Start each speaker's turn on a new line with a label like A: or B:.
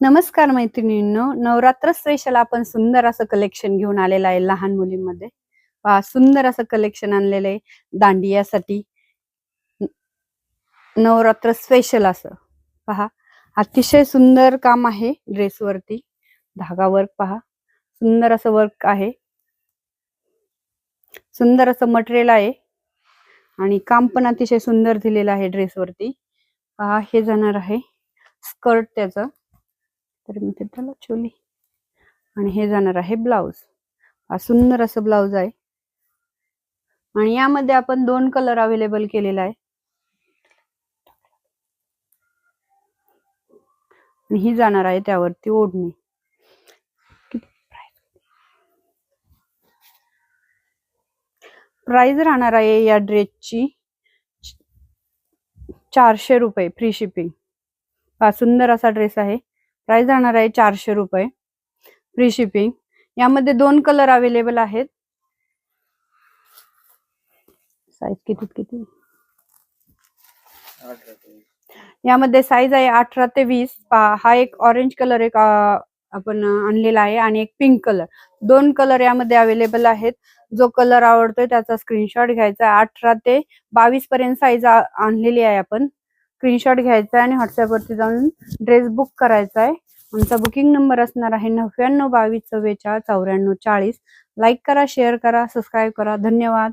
A: नमस्कार मैत्रिणींनो, नवरात्र स्पेशल आपण सुंदर असं कलेक्शन घेऊन आलेलं आहे लहान मुलींमध्ये. पहा सुंदर असं कलेक्शन आणलेलं आहे दांडियासाठी. नवरात्र स्पेशल असं पहा, अतिशय सुंदर काम आहे ड्रेसवरती. धागा वर्क पहा, सुंदर असं वर्क आहे, सुंदर असं मटेरियल आहे आणि काम पण अतिशय सुंदर दिलेलं आहे ड्रेसवरती. पहा हे जाणार आहे स्कर्ट त्याचं, तर मी ते त्याला चोली, आणि हे जाणार आहे ब्लाउज. हा सुंदर असं ब्लाउज आहे आणि यामध्ये आपण 2 कलर अवेलेबल केलेला आहे. आणि ही जाणार आहे त्यावरती ओढणी. प्राइस राहणार आहे या ड्रेसची 400 रुपये फ्री शिपिंग. हा सुंदर असा ड्रेस आहे. प्राइस राहणार आहे 400 रुपये फ्री शिपिंग. यामध्ये 2 कलर अवेलेबल आहेत. साइज किती यामध्ये साइज आहे 18 ते 20. हा एक ऑरेंज कलर एक आपण आणलेला आहे आणि एक पिंक कलर. 2 कलर यामध्ये अवेलेबल आहेत. जो कलर आवडतोय त्याचा स्क्रीनशॉट घ्यायचा. 18 ते 22 पर्यंत साइज आणलेली आहे आपण. स्क्रीनशॉट घ्यायचा आणि व्हॉट्सअप वरती जाऊन ड्रेस बुक करायचा आहे. आमचा बुकिंग नंबर असणार आहे 99 22 44 94 40. लाईक करा, शेअर करा, सबस्क्राईब करा. धन्यवाद.